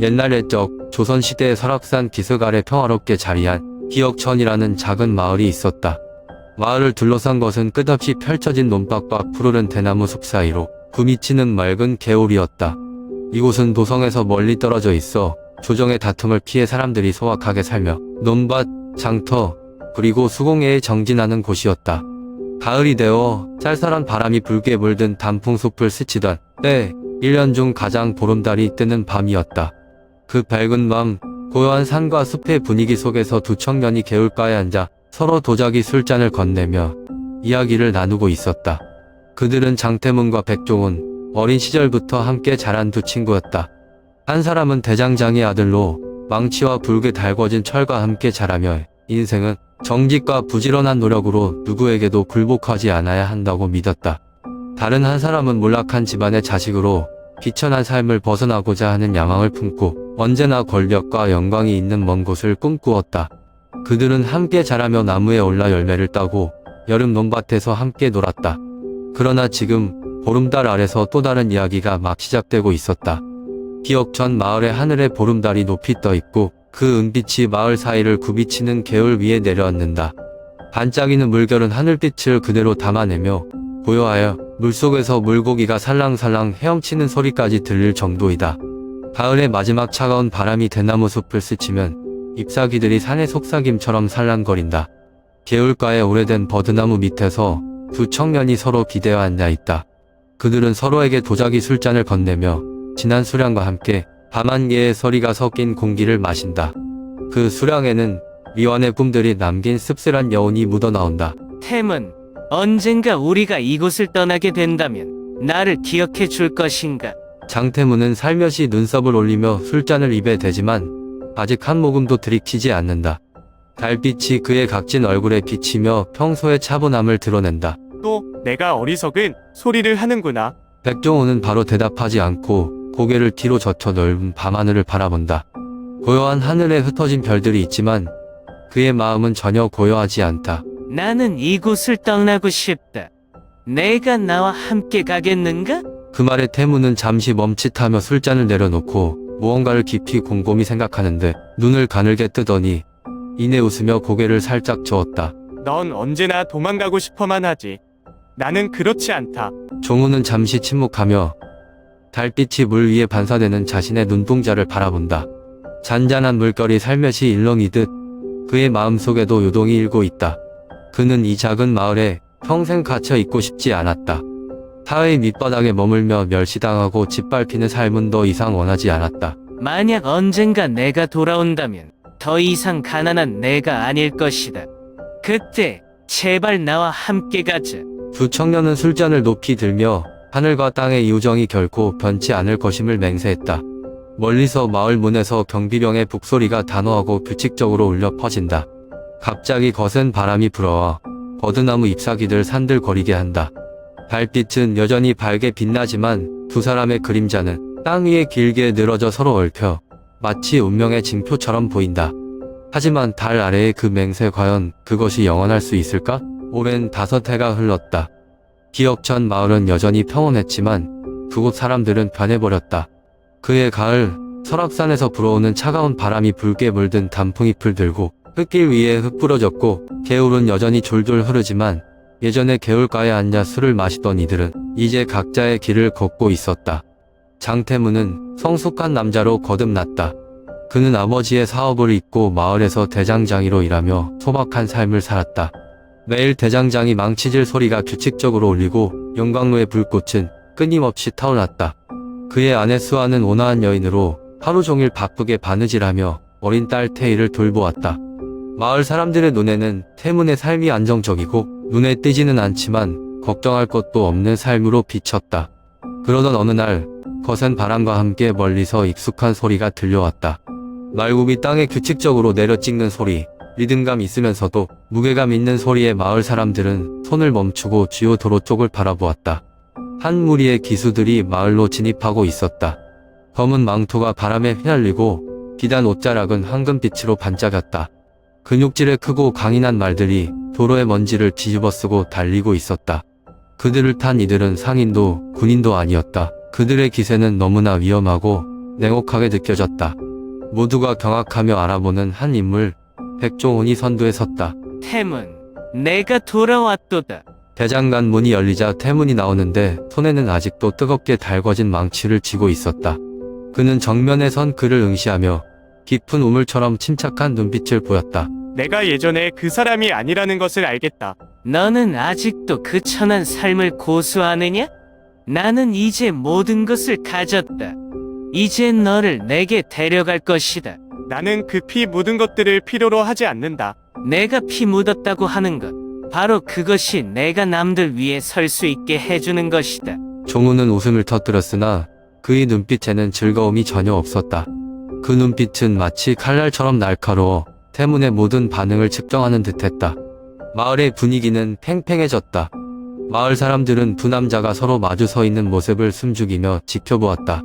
옛날 옛적 조선시대의 설악산 기슭 아래 평화롭게 자리한 기역천이라는 작은 마을이 있었다. 마을을 둘러싼 것은 끝없이 펼쳐진 논밭과 푸르른 대나무 숲 사이로 구미치는 맑은 개울이었다. 이곳은 도성에서 멀리 떨어져 있어 조정의 다툼을 피해 사람들이 소확하게 살며 논밭, 장터, 그리고 수공예에 정진하는 곳이었다. 가을이 되어 쌀쌀한 바람이 붉게 물든 단풍숲을 스치던 때 1년 중 가장 보름달이 뜨는 밤이었다. 그 밝은 밤, 고요한 산과 숲의 분위기 속에서 두 청년이 개울가에 앉아 서로 도자기 술잔을 건네며 이야기를 나누고 있었다. 그들은 장태문과 백종원, 어린 시절부터 함께 자란 두 친구였다. 한 사람은 대장장의 아들로 망치와 붉게 달궈진 철과 함께 자라며 인생은 정직과 부지런한 노력으로 누구에게도 굴복하지 않아야 한다고 믿었다. 다른 한 사람은 몰락한 집안의 자식으로 비천한 삶을 벗어나고자 하는 야망을 품고 언제나 권력과 영광이 있는 먼 곳을 꿈꾸었다. 그들은 함께 자라며 나무에 올라 열매를 따고 여름 논밭에서 함께 놀았다. 그러나 지금 보름달 아래서 또 다른 이야기가 막 시작되고 있었다. 기역천 마을의 하늘에 보름달이 높이 떠 있고 그 은빛이 마을 사이를 굽이치는 개울 위에 내려앉는다. 반짝이는 물결은 하늘빛을 그대로 담아내며 고요하여 물속에서 물고기가 살랑살랑 헤엄치는 소리까지 들릴 정도이다. 가을의 마지막 차가운 바람이 대나무 숲을 스치면 잎사귀들이 산의 속삭임처럼 살랑거린다. 개울가의 오래된 버드나무 밑에서 두 청년이 서로 기대어 앉아있다. 그들은 서로에게 도자기 술잔을 건네며 진한 수량과 함께 밤한 개의 소리가 섞인 공기를 마신다. 그 수량에는 미완의 꿈들이 남긴 씁쓸한 여운이 묻어나온다. 템은 언젠가 우리가 이곳을 떠나게 된다면 나를 기억해 줄 것인가? 장태문은 살며시 눈썹을 올리며 술잔을 입에 대지만 아직 한 모금도 들이키지 않는다. 달빛이 그의 각진 얼굴에 비치며 평소의 차분함을 드러낸다. 또 내가 어리석은 소리를 하는구나. 백종원은 바로 대답하지 않고 고개를 뒤로 젖혀 넓은 밤하늘을 바라본다. 고요한 하늘에 흩어진 별들이 있지만 그의 마음은 전혀 고요하지 않다. 나는 이곳을 떠나고 싶다. 내가 나와 함께 가겠는가? 그 말에 태무는 잠시 멈칫하며 술잔을 내려놓고 무언가를 깊이 곰곰이 생각하는데 눈을 가늘게 뜨더니 이내 웃으며 고개를 살짝 저었다. 넌 언제나 도망가고 싶어만 하지. 나는 그렇지 않다. 종우는 잠시 침묵하며 달빛이 물 위에 반사되는 자신의 눈동자를 바라본다. 잔잔한 물결이 살며시 일렁이듯 그의 마음속에도 요동이 일고 있다. 그는 이 작은 마을에 평생 갇혀 있고 싶지 않았다. 사회의 밑바닥에 머물며 멸시당하고 짓밟히는 삶은 더 이상 원하지 않았다. 만약 언젠가 내가 돌아온다면 더 이상 가난한 내가 아닐 것이다. 그때 제발 나와 함께 가자. 두 청년은 술잔을 높이 들며 하늘과 땅의 이우정이 결코 변치 않을 것임을 맹세했다. 멀리서 마을 문에서 경비병의 북소리가 단호하고 규칙적으로 울려 퍼진다. 갑자기 거센 바람이 불어와 버드나무 잎사귀들 산들거리게 한다. 달빛은 여전히 밝게 빛나지만 두 사람의 그림자는 땅 위에 길게 늘어져 서로 얽혀 마치 운명의 징표처럼 보인다. 하지만 달 아래의 그 맹세 과연 그것이 영원할 수 있을까? 오랜 5해가 흘렀다. 기역천 마을은 여전히 평온했지만 그곳 사람들은 변해버렸다. 그해 가을, 설악산에서 불어오는 차가운 바람이 붉게 물든 단풍잎을 들고 흙길 위에 흩뿌러졌고 개울은 여전히 졸졸 흐르지만 예전에 개울가에 앉아 술을 마시던 이들은 이제 각자의 길을 걷고 있었다. 장태문은 성숙한 남자로 거듭났다. 그는 아버지의 사업을 잇고 마을에서 대장장이로 일하며 소박한 삶을 살았다. 매일 대장장이 망치질 소리가 규칙적으로 울리고 용광로의 불꽃은 끊임없이 타올랐다. 그의 아내 수아는 온화한 여인으로 하루 종일 바쁘게 바느질하며 어린 딸 태희를 돌보았다. 마을 사람들의 눈에는 태문의 삶이 안정적이고 눈에 띄지는 않지만 걱정할 것도 없는 삶으로 비쳤다. 그러던 어느 날 거센 바람과 함께 멀리서 익숙한 소리가 들려왔다. 말굽이 땅에 규칙적으로 내려찍는 소리, 리듬감 있으면서도 무게감 있는 소리에 마을 사람들은 손을 멈추고 주요 도로 쪽을 바라보았다. 한 무리의 기수들이 마을로 진입하고 있었다. 검은 망토가 바람에 휘날리고 비단 옷자락은 황금빛으로 반짝였다. 근육질의 크고 강인한 말들이 도로의 먼지를 뒤집어쓰고 달리고 있었다. 그들을 탄 이들은 상인도 군인도 아니었다. 그들의 기세는 너무나 위험하고 냉혹하게 느껴졌다. 모두가 경악하며 알아보는 한 인물, 백종원이 선두에 섰다. 태문, 내가 돌아왔도다. 대장간 문이 열리자 태문이 나오는데 손에는 아직도 뜨겁게 달궈진 망치를 쥐고 있었다. 그는 정면에 선 그를 응시하며 깊은 우물처럼 침착한 눈빛을 보였다. 내가 예전에 그 사람이 아니라는 것을 알겠다. 너는 아직도 그 천한 삶을 고수하느냐? 나는 이제 모든 것을 가졌다. 이제 너를 내게 데려갈 것이다. 나는 그 피 묻은 것들을 필요로 하지 않는다. 내가 피 묻었다고 하는 것, 바로 그것이 내가 남들 위에 설 수 있게 해주는 것이다. 종우는 웃음을 터뜨렸으나 그의 눈빛에는 즐거움이 전혀 없었다. 그 눈빛은 마치 칼날처럼 날카로워 태문의 모든 반응을 측정하는 듯했다. 마을의 분위기는 팽팽해졌다. 마을 사람들은 두 남자가 서로 마주 서 있는 모습을 숨죽이며 지켜보았다.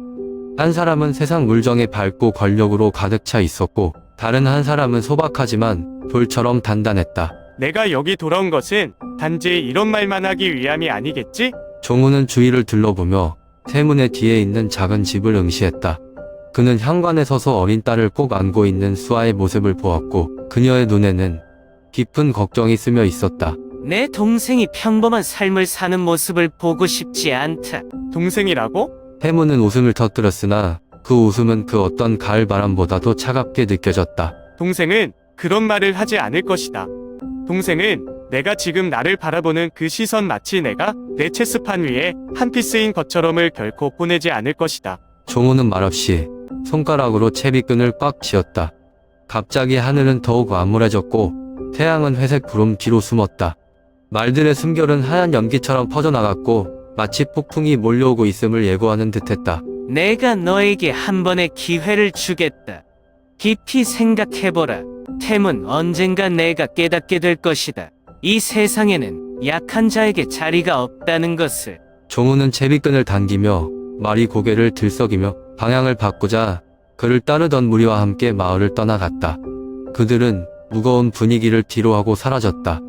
한 사람은 세상 물정에 밝고 권력으로 가득 차 있었고, 다른 한 사람은 소박하지만 돌처럼 단단했다. 내가 여기 돌아온 것은 단지 이런 말만 하기 위함이 아니겠지? 종우는 주위를 둘러보며 태문의 뒤에 있는 작은 집을 응시했다. 그는 현관에 서서 어린 딸을 꼭 안고 있는 수아의 모습을 보았고, 그녀의 눈에는 깊은 걱정이 스며 있었다. 내 동생이 평범한 삶을 사는 모습을 보고 싶지 않다. 동생이라고? 태문은 웃음을 터뜨렸으나 그 웃음은 그 어떤 가을 바람보다도 차갑게 느껴졌다. 동생은 그런 말을 하지 않을 것이다. 동생은 내가 지금 나를 바라보는 그 시선 마치 내가 내 체스판 위에 한 피스인 것처럼을 결코 보내지 않을 것이다. 종우는 말없이 손가락으로 채비끈을 꽉 쥐었다. 갑자기 하늘은 더욱 암울해졌고 태양은 회색 구름 뒤로 숨었다. 말들의 숨결은 하얀 연기처럼 퍼져나갔고 마치 폭풍이 몰려오고 있음을 예고하는 듯했다. 내가 너에게 한 번의 기회를 주겠다. 깊이 생각해보라. 템은 언젠가 내가 깨닫게 될 것이다. 이 세상에는 약한 자에게 자리가 없다는 것을. 종우는 채비끈을 당기며 말이 고개를 들썩이며 방향을 바꾸자 그를 따르던 무리와 함께 마을을 떠나갔다. 그들은 무거운 분위기를 뒤로하고 사라졌다.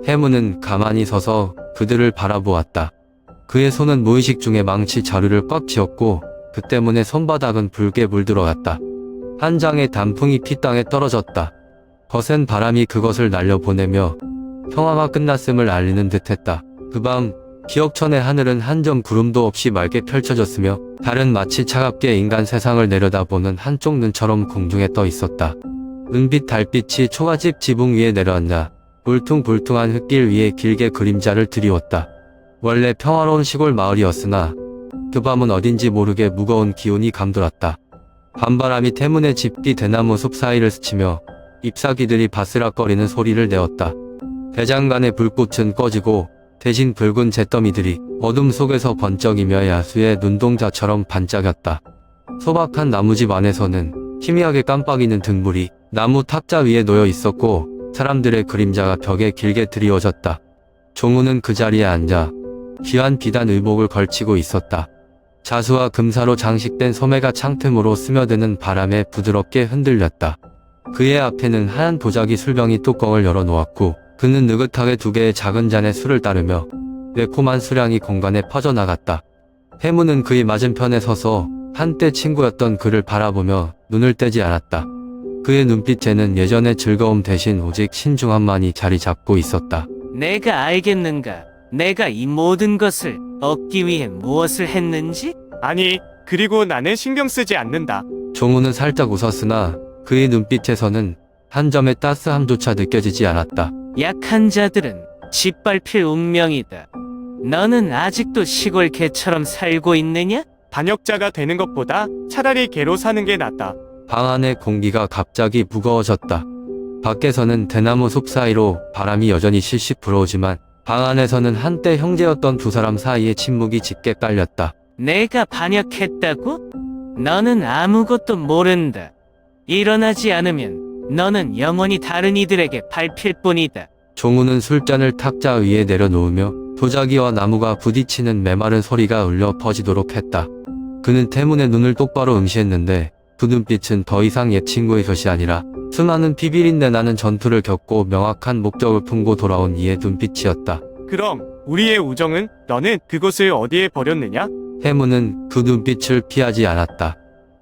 해무는 가만히 서서 그들을 바라보았다. 그의 손은 무의식 중에 망치 자루를 꽉 쥐었고 그 때문에 손바닥은 붉게 물들어갔다. 한 장의 단풍이 핏땅에 떨어졌다. 거센 바람이 그것을 날려보내며 평화가 끝났음을 알리는 듯했다. 그 밤 기억천의 하늘은 한 점 구름도 없이 맑게 펼쳐졌으며 달은 마치 차갑게 인간 세상을 내려다보는 한쪽 눈처럼 공중에 떠 있었다. 은빛 달빛이 초가집 지붕 위에 내려앉아 울퉁불퉁한 흙길 위에 길게 그림자를 드리웠다. 원래 평화로운 시골 마을이었으나 그 밤은 어딘지 모르게 무거운 기운이 감돌았다. 밤바람이 태문의 집뒤 대나무 숲 사이를 스치며 잎사귀들이 바스락거리는 소리를 내었다. 대장간의 불꽃은 꺼지고 대신 붉은 잿더미들이 어둠 속에서 번쩍이며 야수의 눈동자처럼 반짝였다. 소박한 나무집 안에서는 희미하게 깜빡이는 등불이 나무 탁자 위에 놓여 있었고 사람들의 그림자가 벽에 길게 드리워졌다. 종우는 그 자리에 앉아 귀한 비단 의복을 걸치고 있었다. 자수와 금사로 장식된 소매가 창틈으로 스며드는 바람에 부드럽게 흔들렸다. 그의 앞에는 하얀 도자기 술병이 뚜껑을 열어놓았고 그는 느긋하게 두 개의 작은 잔에 술을 따르며 매콤한 수량이 공간에 퍼져나갔다. 해무는 그의 맞은편에 서서 한때 친구였던 그를 바라보며 눈을 떼지 않았다. 그의 눈빛에는 예전의 즐거움 대신 오직 신중함만이 자리 잡고 있었다. 내가 알겠는가? 내가 이 모든 것을 얻기 위해 무엇을 했는지? 아니, 그리고 나는 신경 쓰지 않는다. 종우는 살짝 웃었으나 그의 눈빛에서는 한 점의 따스함조차 느껴지지 않았다. 약한 자들은 짓밟힐 운명이다. 너는 아직도 시골 개처럼 살고 있느냐? 반역자가 되는 것보다 차라리 개로 사는 게 낫다. 방 안의 공기가 갑자기 무거워졌다. 밖에서는 대나무 숲 사이로 바람이 여전히 실실 불어오지만 방 안에서는 한때 형제였던 두 사람 사이에 침묵이 짙게 깔렸다. 내가 반역했다고? 너는 아무것도 모른다. 일어나지 않으면 너는 영원히 다른 이들에게 밟힐 뿐이다. 종우는 술잔을 탁자 위에 내려놓으며 도자기와 나무가 부딪히는 메마른 소리가 울려 퍼지도록 했다. 그는 태문의 눈을 똑바로 응시했는데 그 눈빛은 더 이상 옛 친구의 것이 아니라 수많은 피비린내 나는 전투를 겪고 명확한 목적을 품고 돌아온 이의 눈빛이었다. 그럼 우리의 우정은 너는 그것을 어디에 버렸느냐? 해무는 그 눈빛을 피하지 않았다.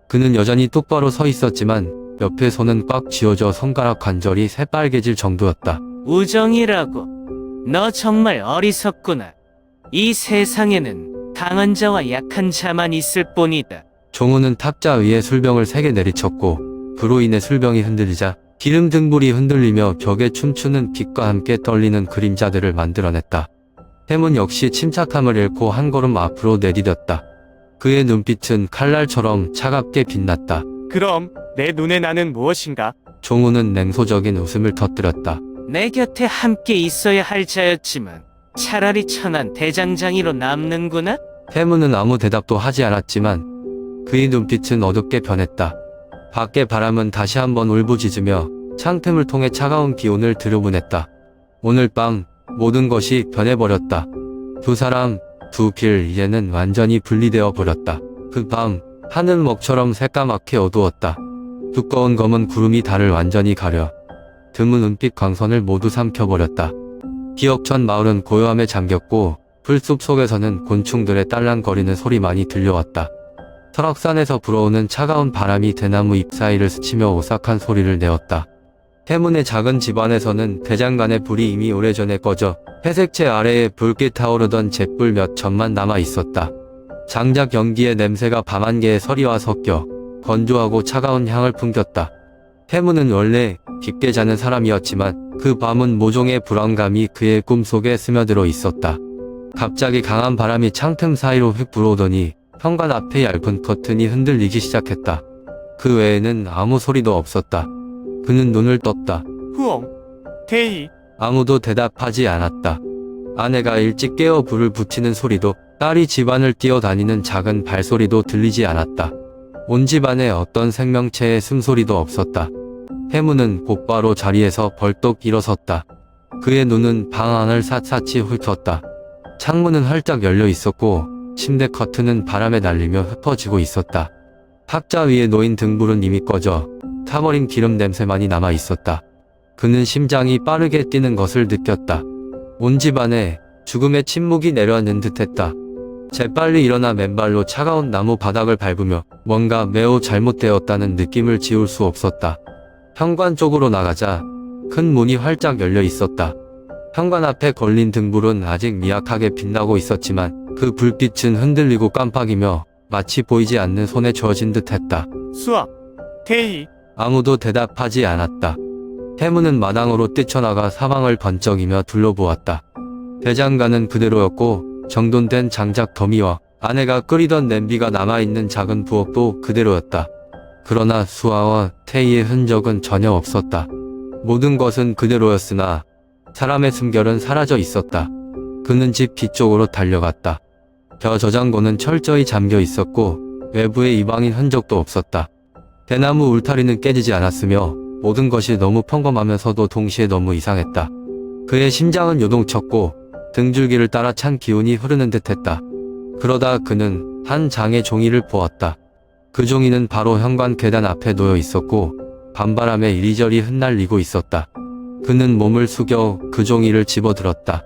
그는 여전히 똑바로 서 있었지만 옆에 손은 꽉 쥐어져 손가락 관절이 새빨개질 정도였다. 우정이라고. 너 정말 어리석구나. 이 세상에는 강한 자와 약한 자만 있을 뿐이다. 종우는 탁자 위에 술병을 3개 내리쳤고 그로 인해 술병이 흔들리자 기름 등불이 흔들리며 벽에 춤추는 빛과 함께 떨리는 그림자들을 만들어냈다. 태문 역시 침착함을 잃고 한 걸음 앞으로 내디뎠다. 그의 눈빛은 칼날처럼 차갑게 빛났다. 그럼 내 눈에 나는 무엇인가? 종우는 냉소적인 웃음을 터뜨렸다. 내 곁에 함께 있어야 할 자였지만 차라리 천한 대장장이로 남는구나? 태문은 아무 대답도 하지 않았지만 그의 눈빛은 어둡게 변했다. 밖의 바람은 다시 한번 울부짖으며 창틈을 통해 차가운 기온을 들여보냈다. 오늘 밤 모든 것이 변해버렸다. 두 사람, 두 길 이제는 완전히 분리되어 버렸다. 그 밤 하늘 먹처럼 새까맣게 어두웠다. 두꺼운 검은 구름이 달을 완전히 가려 드문 은빛 광선을 모두 삼켜버렸다. 기억천 마을은 고요함에 잠겼고 풀숲 속에서는 곤충들의 딸랑거리는 소리만이 들려왔다. 설악산에서 불어오는 차가운 바람이 대나무 잎 사이를 스치며 오싹한 소리를 내었다. 해문의 작은 집안에서는 대장간의 불이 이미 오래전에 꺼져 회색채 아래에 붉게 타오르던 잿불 몇 점만 남아 있었다. 장작 연기의 냄새가 밤안개에 서리와 섞여 건조하고 차가운 향을 풍겼다. 해문은 원래 깊게 자는 사람이었지만 그 밤은 모종의 불안감이 그의 꿈속에 스며들어 있었다. 갑자기 강한 바람이 창틈 사이로 휙 불어오더니 현관 앞의 얇은 커튼이 흔들리기 시작했다. 그 외에는 아무 소리도 없었다. 그는 눈을 떴다. 후엉. 태희. 아무도 대답하지 않았다. 아내가 일찍 깨어 불을 붙이는 소리도 딸이 집안을 뛰어다니는 작은 발소리도 들리지 않았다. 온 집안에 어떤 생명체의 숨소리도 없었다. 해문은 곧바로 자리에서 벌떡 일어섰다. 그의 눈은 방 안을 샅샅이 훑었다. 창문은 활짝 열려 있었고 침대 커튼은 바람에 날리며 흩어지고 있었다. 탁자 위에 놓인 등불은 이미 꺼져 타버린 기름 냄새만이 남아 있었다. 그는 심장이 빠르게 뛰는 것을 느꼈다. 온 집안에 죽음의 침묵이 내려앉는 듯했다. 재빨리 일어나 맨발로 차가운 나무 바닥을 밟으며 뭔가 매우 잘못되었다는 느낌을 지울 수 없었다. 현관 쪽으로 나가자 큰 문이 활짝 열려 있었다. 현관 앞에 걸린 등불은 아직 미약하게 빛나고 있었지만 그 불빛은 흔들리고 깜빡이며 마치 보이지 않는 손에 쥐어진 듯했다. 수아. 태희. 아무도 대답하지 않았다. 해문은 마당으로 뛰쳐나가 사방을 번쩍이며 둘러보았다. 대장간은 그대로였고 정돈된 장작 더미와 아내가 끓이던 냄비가 남아있는 작은 부엌도 그대로였다. 그러나 수아와 태희의 흔적은 전혀 없었다. 모든 것은 그대로였으나 사람의 숨결은 사라져 있었다. 그는 집 뒤쪽으로 달려갔다. 저 저장고는 철저히 잠겨 있었고 외부에 이방인 흔적도 없었다. 대나무 울타리는 깨지지 않았으며 모든 것이 너무 평범하면서도 동시에 너무 이상했다. 그의 심장은 요동쳤고 등줄기를 따라 찬 기운이 흐르는 듯했다. 그러다 그는 한 장의 종이를 보았다. 그 종이는 바로 현관 계단 앞에 놓여 있었고 밤바람에 이리저리 흩날리고 있었다. 그는 몸을 숙여 그 종이를 집어들었다.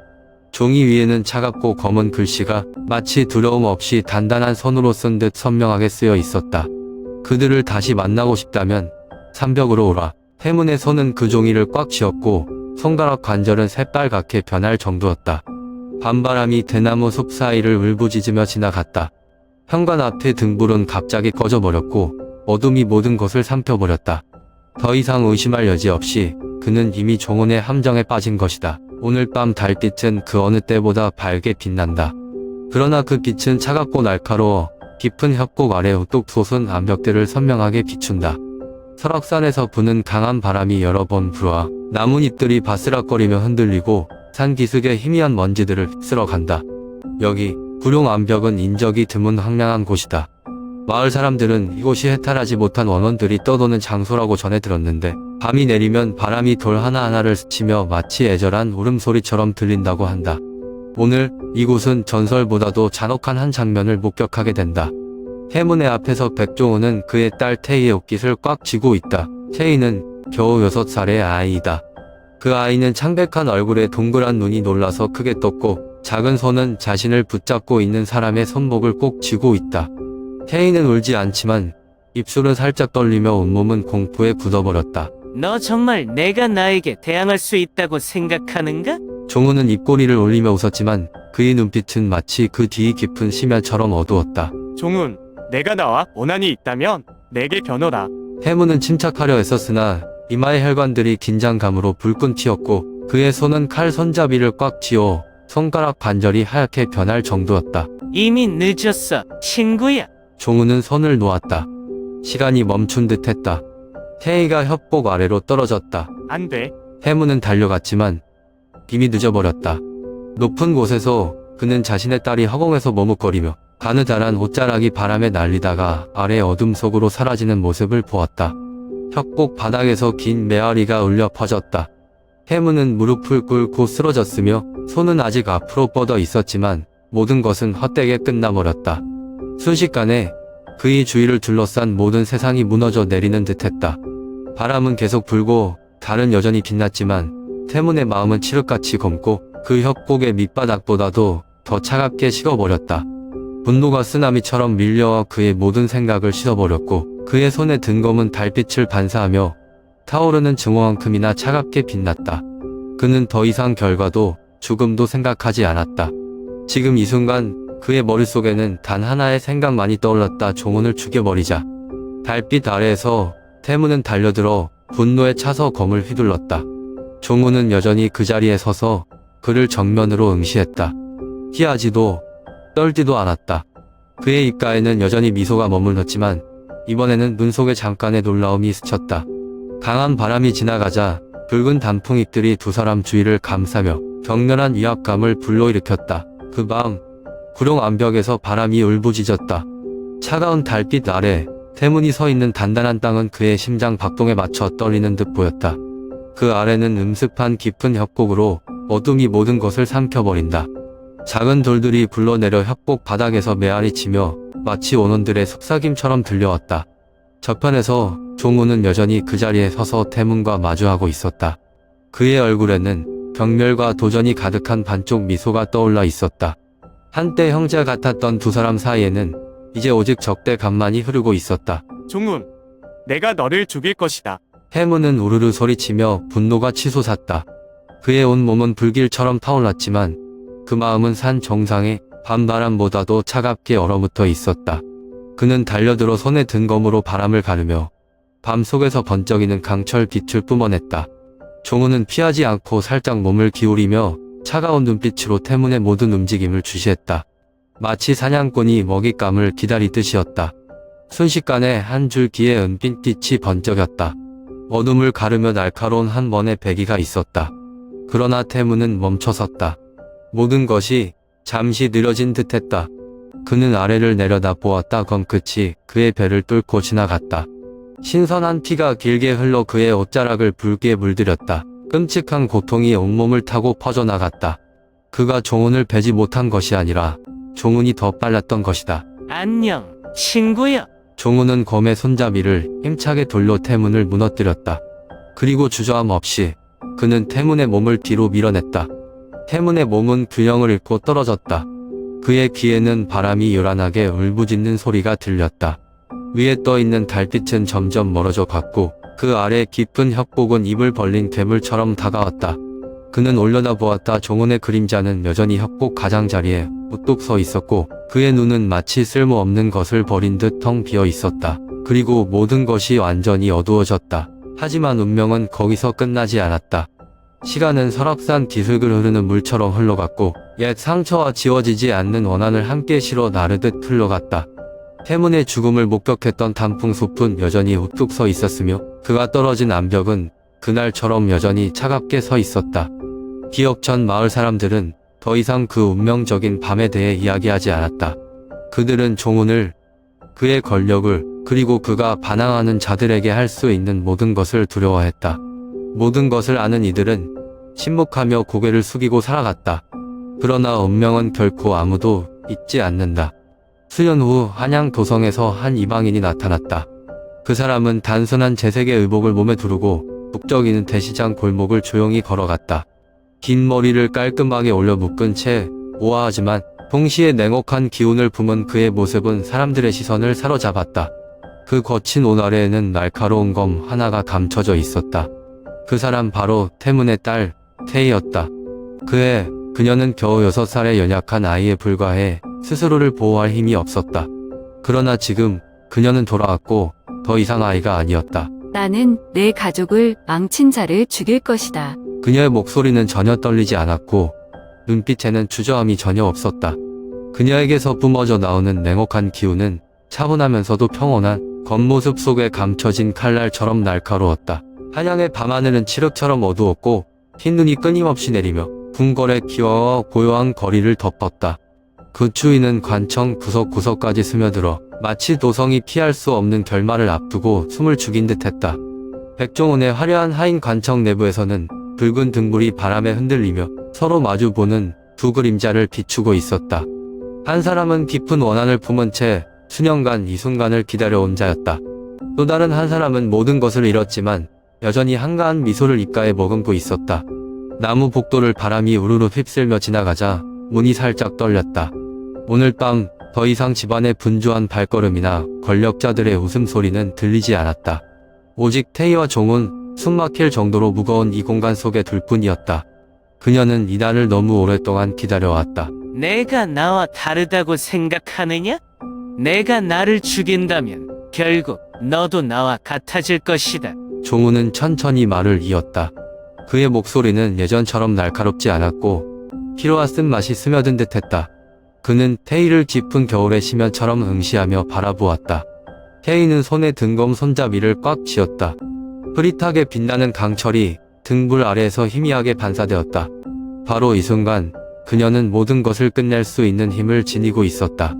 종이 위에는 차갑고 검은 글씨가 마치 두려움 없이 단단한 손으로 쓴 듯 선명하게 쓰여 있었다. 그들을 다시 만나고 싶다면 삼벽으로 오라. 해문의 손은 그 종이를 꽉 쥐었고 손가락 관절은 새빨갛게 변할 정도였다. 밤바람이 대나무 숲 사이를 울부짖으며 지나갔다. 현관 앞의 등불은 갑자기 꺼져버렸고 어둠이 모든 것을 삼켜버렸다. 더 이상 의심할 여지 없이 그는 이미 종혼의 함정에 빠진 것이다. 오늘 밤 달빛은 그 어느 때보다 밝게 빛난다. 그러나 그 빛은 차갑고 날카로워 깊은 협곡 아래 우뚝 솟은 암벽들을 선명하게 비춘다. 설악산에서 부는 강한 바람이 여러 번 불어와 나뭇잎들이 바스락거리며 흔들리고 산 기슭의 희미한 먼지들을 휩쓸어 간다. 여기 구룡 암벽은 인적이 드문 황량한 곳이다. 마을 사람들은 이곳이 해탈하지 못한 원혼들이 떠도는 장소라고 전해 들었는데 밤이 내리면 바람이 돌 하나하나를 스치며 마치 애절한 울음소리처럼 들린다고 한다. 오늘 이곳은 전설보다도 잔혹한 한 장면을 목격하게 된다. 해문의 앞에서 백종우는 그의 딸 태희의 옷깃을 꽉 쥐고 있다. 태희는 겨우 6살의 아이이다. 그 아이는 창백한 얼굴에 동그란 눈이 놀라서 크게 떴고 작은 손은 자신을 붙잡고 있는 사람의 손목을 꼭 쥐고 있다. 태희는 울지 않지만 입술은 살짝 떨리며 온몸은 공포에 굳어버렸다. 너 정말 내가 나에게 대항할 수 있다고 생각하는가? 종우는 입꼬리를 올리며 웃었지만 그의 눈빛은 마치 그 뒤 깊은 심야처럼 어두웠다. 종훈, 내가 나와 원한이 있다면 내게 변호라. 해무는 침착하려 애썼으나 이마의 혈관들이 긴장감으로 불끈 튀었고 그의 손은 칼 손잡이를 꽉 쥐어 손가락 반절이 하얗게 변할 정도였다. 이미 늦었어, 친구야. 종우는 손을 놓았다. 시간이 멈춘 듯 했다. 태희가 협곡 아래로 떨어졌다. 안 돼. 해무는 달려갔지만 이미 늦어버렸다. 높은 곳에서 그는 자신의 딸이 허공에서 머뭇거리며 가느다란 옷자락이 바람에 날리다가 아래 어둠 속으로 사라지는 모습을 보았다. 협곡 바닥에서 긴 메아리가 울려 퍼졌다. 해무는 무릎을 꿇고 쓰러졌으며 손은 아직 앞으로 뻗어 있었지만 모든 것은 헛되게 끝나버렸다. 순식간에 그의 주위를 둘러싼 모든 세상이 무너져 내리는 듯했다. 바람은 계속 불고 달은 여전히 빛났지만 태문의 마음은 칠흑같이 검고 그 협곡의 밑바닥보다도 더 차갑게 식어버렸다. 분노가 쓰나미처럼 밀려와 그의 모든 생각을 씻어버렸고 그의 손에 든 검은 달빛을 반사하며 타오르는 증오만큼이나 차갑게 빛났다. 그는 더 이상 결과도 죽음도 생각하지 않았다. 지금 이 순간 그의 머릿속에는 단 하나의 생각만이 떠올랐다. 종훈을 죽여버리자. 달빛 아래에서 태문은 달려들어 분노에 차서 검을 휘둘렀다. 종훈은 여전히 그 자리에 서서 그를 정면으로 응시했다. 피하지도 떨지도 않았다. 그의 입가에는 여전히 미소가 머물렀지만 이번에는 눈 속에 잠깐의 놀라움이 스쳤다. 강한 바람이 지나가자 붉은 단풍잎들이 두 사람 주위를 감싸며 격렬한 위압감을 불러일으켰다. 그 밤 구룡 암벽에서 바람이 울부짖었다. 차가운 달빛 아래 태문이 서 있는 단단한 땅은 그의 심장 박동에 맞춰 떨리는 듯 보였다. 그 아래는 음습한 깊은 협곡으로 어둠이 모든 것을 삼켜버린다. 작은 돌들이 굴러내려 협곡 바닥에서 메아리치며 마치 원혼들의 속삭임처럼 들려왔다. 저편에서 종우는 여전히 그 자리에 서서 태문과 마주하고 있었다. 그의 얼굴에는 경멸과 도전이 가득한 반쪽 미소가 떠올라 있었다. 한때 형제 같았던 두 사람 사이에는 이제 오직 적대감만이 흐르고 있었다. 종훈, 내가 너를 죽일 것이다. 해문은 우르르 소리치며 분노가 치솟았다. 그의 온몸은 불길처럼 타올랐지만 그 마음은 산 정상에 밤바람보다도 차갑게 얼어붙어 있었다. 그는 달려들어 손에 든 검으로 바람을 가르며 밤속에서 번쩍이는 강철 빛을 뿜어냈다. 종우는 피하지 않고 살짝 몸을 기울이며 차가운 눈빛으로 태문의 모든 움직임을 주시했다. 마치 사냥꾼이 먹잇감을 기다리듯이었다. 순식간에 한 줄기의 은빛빛이 번쩍였다. 어둠을 가르며 날카로운 한 번의 배기가 있었다. 그러나 태문은 멈춰섰다. 모든 것이 잠시 느려진 듯했다. 그는 아래를 내려다 보았다. 검끝이 그의 배를 뚫고 지나갔다. 신선한 피가 길게 흘러 그의 옷자락을 붉게 물들였다. 끔찍한 고통이 온몸을 타고 퍼져나갔다. 그가 종훈을 베지 못한 것이 아니라 종훈이 더 빨랐던 것이다. 안녕, 친구야. 종훈은 검의 손잡이를 힘차게 돌려 태문을 무너뜨렸다. 그리고 주저함 없이 그는 태문의 몸을 뒤로 밀어냈다. 태문의 몸은 균형을 잃고 떨어졌다. 그의 귀에는 바람이 요란하게 울부짖는 소리가 들렸다. 위에 떠있는 달빛은 점점 멀어져 갔고 그 아래 깊은 협곡은 입을 벌린 괴물처럼 다가왔다. 그는 올려다보았다. 종훈의 그림자는 여전히 협곡 가장자리에 우뚝 서 있었고 그의 눈은 마치 쓸모없는 것을 버린 듯 텅 비어 있었다. 그리고 모든 것이 완전히 어두워졌다. 하지만 운명은 거기서 끝나지 않았다. 시간은 설악산 기슭을 흐르는 물처럼 흘러갔고 옛 상처와 지워지지 않는 원한을 함께 실어 나르듯 흘러갔다. 태문의 죽음을 목격했던 단풍숲은 여전히 우뚝 서 있었으며 그가 떨어진 암벽은 그날처럼 여전히 차갑게 서 있었다. 기억 전 마을 사람들은 더 이상 그 운명적인 밤에 대해 이야기하지 않았다. 그들은 종훈을, 그의 권력을, 그리고 그가 반항하는 자들에게 할 수 있는 모든 것을 두려워했다. 모든 것을 아는 이들은 침묵하며 고개를 숙이고 살아갔다. 그러나 운명은 결코 아무도 잊지 않는다. 수년 후 한양 도성에서 한 이방인이 나타났다. 그 사람은 단순한 재색의 의복을 몸에 두르고 북적이는 대시장 골목을 조용히 걸어갔다. 긴 머리를 깔끔하게 올려 묶은 채 우아하지만 동시에 냉혹한 기운을 품은 그의 모습은 사람들의 시선을 사로잡았다. 그 거친 옷 아래에는 날카로운 검 하나가 감춰져 있었다. 그 사람 바로 태문의 딸 태희였다. 그녀는 겨우 6살의 연약한 아이에 불과해 스스로를 보호할 힘이 없었다. 그러나 지금 그녀는 돌아왔고 더 이상 아이가 아니었다. 나는 내 가족을 망친 자를 죽일 것이다. 그녀의 목소리는 전혀 떨리지 않았고 눈빛에는 주저함이 전혀 없었다. 그녀에게서 뿜어져 나오는 냉혹한 기운은 차분하면서도 평온한 겉모습 속에 감춰진 칼날처럼 날카로웠다. 한양의 밤하늘은 칠흑처럼 어두웠고 흰 눈이 끊임없이 내리며 궁궐의 기와와 고요한 거리를 덮었다. 그 추위는 관청 구석구석까지 스며들어 마치 도성이 피할 수 없는 결말을 앞두고 숨을 죽인 듯했다. 백종원의 화려한 하인 관청 내부에서는 붉은 등불이 바람에 흔들리며 서로 마주보는 두 그림자를 비추고 있었다. 한 사람은 깊은 원한을 품은 채 수년간 이 순간을 기다려온 자였다. 또 다른 한 사람은 모든 것을 잃었지만 여전히 한가한 미소를 입가에 머금고 있었다. 나무 복도를 바람이 우르르 휩쓸며 지나가자 문이 살짝 떨렸다. 오늘 밤 더 이상 집안의 분주한 발걸음이나 권력자들의 웃음소리는 들리지 않았다. 오직 태희와 종은 숨막힐 정도로 무거운 이 공간 속에 둘 뿐이었다. 그녀는 이날을 너무 오랫동안 기다려왔다. 내가 나와 다르다고 생각하느냐? 내가 나를 죽인다면 결국 너도 나와 같아질 것이다. 종우는 천천히 말을 이었다. 그의 목소리는 예전처럼 날카롭지 않았고 피로와 쓴맛이 스며든 듯했다. 그는 태희를 깊은 겨울의 심연처럼 응시하며 바라보았다. 태희는 손에 등검 손잡이를 꽉 쥐었다. 흐릿하게 빛나는 강철이 등불 아래에서 희미하게 반사되었다. 바로 이 순간 그녀는 모든 것을 끝낼 수 있는 힘을 지니고 있었다.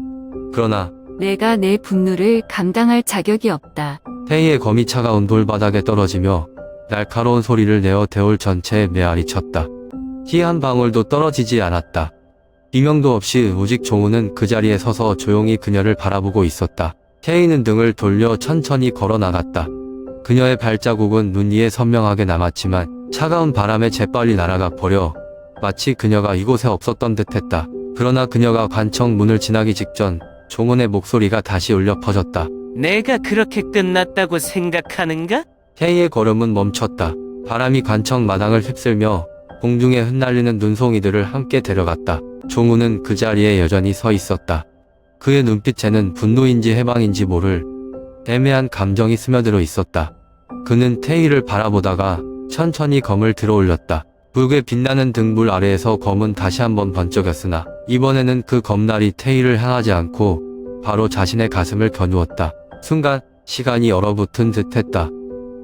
그러나 내가 내 분노를 감당할 자격이 없다. 태희의 검이 차가운 돌바닥에 떨어지며 날카로운 소리를 내어 대올 전체에 메아리 쳤다. 피 한 방울도 떨어지지 않았다. 비명도 없이 오직 종우는 그 자리에 서서 조용히 그녀를 바라보고 있었다. 태희는 등을 돌려 천천히 걸어 나갔다. 그녀의 발자국은 눈 위에 선명하게 남았지만 차가운 바람에 재빨리 날아가 버려 마치 그녀가 이곳에 없었던 듯했다. 그러나 그녀가 관청 문을 지나기 직전 종훈의 목소리가 다시 울려 퍼졌다. 내가 그렇게 끝났다고 생각하는가? 태희의 걸음은 멈췄다. 바람이 관청 마당을 휩쓸며 공중에 흩날리는 눈송이들을 함께 데려갔다. 종우는 그 자리에 여전히 서 있었다. 그의 눈빛에는 분노인지 해방인지 모를 애매한 감정이 스며들어 있었다. 그는 태희를 바라보다가 천천히 검을 들어 올렸다. 붉게 빛나는 등불 아래에서 검은 다시 한번 번쩍였으나 이번에는 그 검날이 태희를 향하지 않고 바로 자신의 가슴을 겨누었다. 순간 시간이 얼어붙은 듯했다.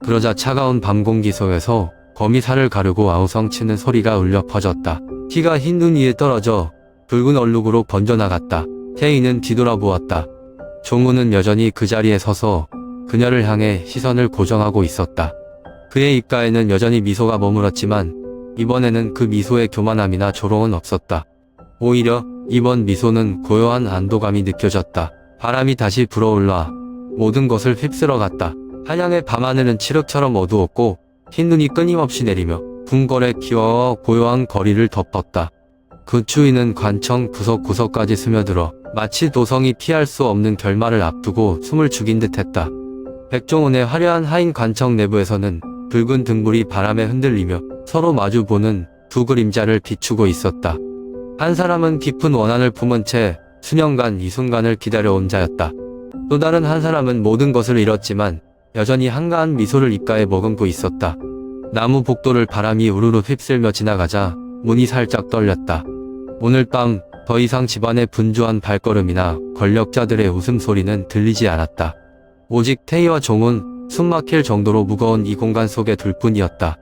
그러자 차가운 밤 공기 속에서 검이 살을 가르고 아우성치는 소리가 울려 퍼졌다. 피가 흰 눈 위에 떨어져 붉은 얼룩으로 번져나갔다. 태희는 뒤돌아보았다. 종우는 여전히 그 자리에 서서 그녀를 향해 시선을 고정하고 있었다. 그의 입가에는 여전히 미소가 머물었지만 이번에는 그 미소의 교만함이나 조롱은 없었다. 오히려 이번 미소는 고요한 안도감이 느껴졌다. 바람이 다시 불어올라 모든 것을 휩쓸어 갔다. 한양의 밤하늘은 칠흑처럼 어두웠고 흰 눈이 끊임없이 내리며 궁궐의 기와와 고요한 거리를 덮었다. 그 추위는 관청 구석구석까지 스며들어 마치 도성이 피할 수 없는 결말을 앞두고 숨을 죽인 듯했다. 백종원의 화려한 하인 관청 내부에서는 붉은 등불이 바람에 흔들리며 서로 마주보는 두 그림자를 비추고 있었다. 한 사람은 깊은 원한을 품은 채 수년간 이 순간을 기다려온 자였다. 또 다른 한 사람은 모든 것을 잃었지만 여전히 한가한 미소를 입가에 머금고 있었다. 나무 복도를 바람이 우르르 휩쓸며 지나가자 문이 살짝 떨렸다. 오늘 밤 더 이상 집안의 분주한 발걸음이나 권력자들의 웃음소리는 들리지 않았다. 오직 태희와 종은 숨막힐 정도로 무거운 이 공간 속에 둘 뿐이었다.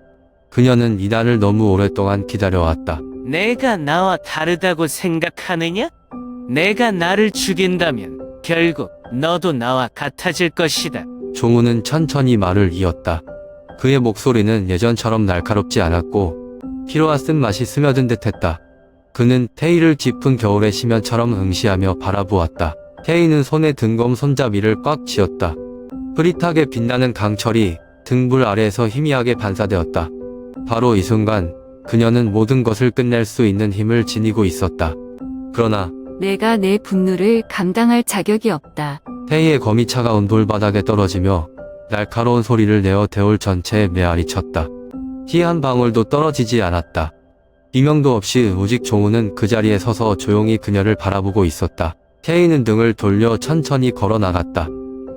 그녀는 이날을 너무 오랫동안 기다려왔다. 내가 나와 다르다고 생각하느냐? 내가 나를 죽인다면 결국 너도 나와 같아질 것이다. 종우는 천천히 말을 이었다. 그의 목소리는 예전처럼 날카롭지 않았고 피로와 쓴맛이 스며든 듯했다. 그는 태희를 깊은 겨울의 심연처럼 응시하며 바라보았다. 태희는 손에 등검 손잡이를 꽉 쥐었다. 흐릿하게 빛나는 강철이 등불 아래에서 희미하게 반사되었다. 바로 이 순간 그녀는 모든 것을 끝낼 수 있는 힘을 지니고 있었다. 그러나 내가 내 분노를 감당할 자격이 없다. 태희의 검이 차가운 돌바닥에 떨어지며 날카로운 소리를 내어 대올 전체에 메아리 쳤다. 피 한 방울도 떨어지지 않았다. 비명도 없이 오직 종우는 그 자리에 서서 조용히 그녀를 바라보고 있었다. 태희는 등을 돌려 천천히 걸어 나갔다.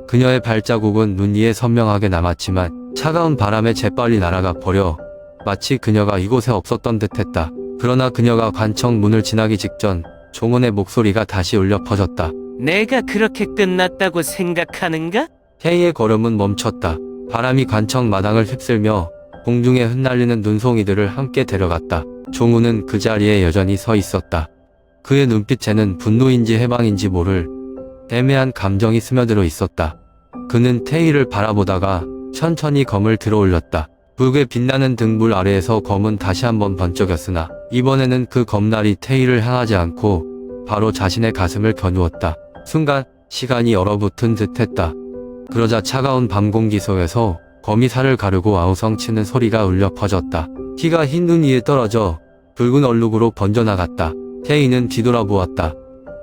그녀의 발자국은 눈 위에 선명하게 남았지만 차가운 바람에 재빨리 날아가 버려 마치 그녀가 이곳에 없었던 듯했다. 그러나 그녀가 관청 문을 지나기 직전 종훈의 목소리가 다시 울려 퍼졌다. 내가 그렇게 끝났다고 생각하는가? 태희의 걸음은 멈췄다. 바람이 관청 마당을 휩쓸며 공중에 흩날리는 눈송이들을 함께 데려갔다. 종훈은 그 자리에 여전히 서 있었다. 그의 눈빛에는 분노인지 해방인지 모를 애매한 감정이 스며들어 있었다. 그는 태희를 바라보다가 천천히 검을 들어 올렸다. 붉게 빛나는 등불 아래에서 검은 다시 한번 번쩍였으나 이번에는 그 검날이 태희를 향하지 않고 바로 자신의 가슴을 겨누었다. 순간 시간이 얼어붙은 듯했다. 그러자 차가운 밤 공기 속에서 검이 살을 가르고 아우성치는 소리가 울려 퍼졌다. 피가 흰 눈 위에 떨어져 붉은 얼룩으로 번져나갔다. 태희는 뒤돌아보았다.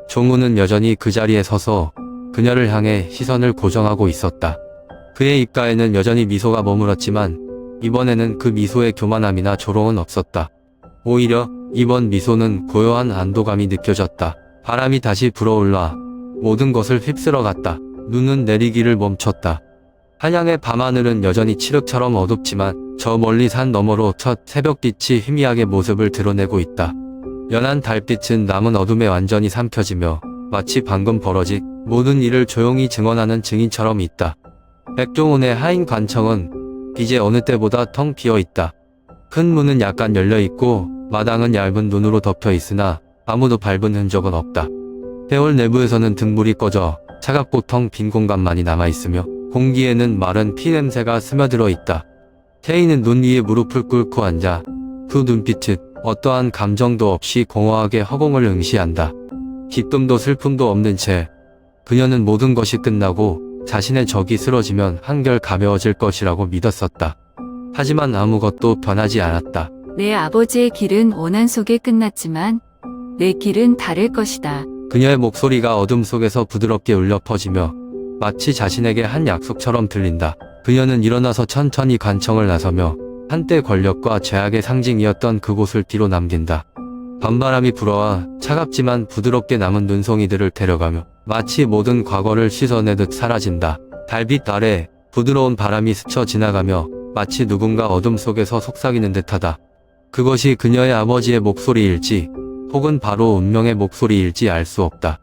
종우는 여전히 그 자리에 서서 그녀를 향해 시선을 고정하고 있었다. 그의 입가에는 여전히 미소가 머물었지만 이번에는 그 미소에 교만함이나 조롱은 없었다. 오히려 이번 미소는 고요한 안도감이 느껴졌다. 바람이 다시 불어올라 모든 것을 휩쓸어갔다. 눈은 내리기를 멈췄다. 한양의 밤하늘은 여전히 칠흑처럼 어둡지만 저 멀리 산 너머로 첫 새벽빛이 희미하게 모습을 드러내고 있다. 연한 달빛은 남은 어둠에 완전히 삼켜지며 마치 방금 벌어진 모든 일을 조용히 증언하는 증인처럼 있다. 백종원의 하인 관청은 이제 어느 때보다 텅 비어 있다. 큰 문은 약간 열려 있고 마당은 얇은 눈으로 덮여 있으나 아무도 밟은 흔적은 없다. 대월 내부에서는 등불이 꺼져 차갑고 텅 빈 공간만이 남아있으며 공기에는 마른 피 냄새가 스며들어 있다. 태희는 눈 위에 무릎을 꿇고 앉아 그 눈빛은 어떠한 감정도 없이 공허하게 허공을 응시한다. 기쁨도 슬픔도 없는 채 그녀는 모든 것이 끝나고 자신의 적이 쓰러지면 한결 가벼워질 것이라고 믿었었다. 하지만 아무것도 변하지 않았다. 내 아버지의 길은 원한 속에 끝났지만 내 길은 다를 것이다. 그녀의 목소리가 어둠 속에서 부드럽게 울려 퍼지며 마치 자신에게 한 약속처럼 들린다. 그녀는 일어나서 천천히 관청을 나서며 한때 권력과 죄악의 상징이었던 그곳을 뒤로 남긴다. 밤바람이 불어와 차갑지만 부드럽게 남은 눈송이들을 데려가며 마치 모든 과거를 씻어내듯 사라진다. 달빛 아래 부드러운 바람이 스쳐 지나가며 마치 누군가 어둠 속에서 속삭이는 듯하다. 그것이 그녀의 아버지의 목소리일지 혹은 바로 운명의 목소리일지 알 수 없다.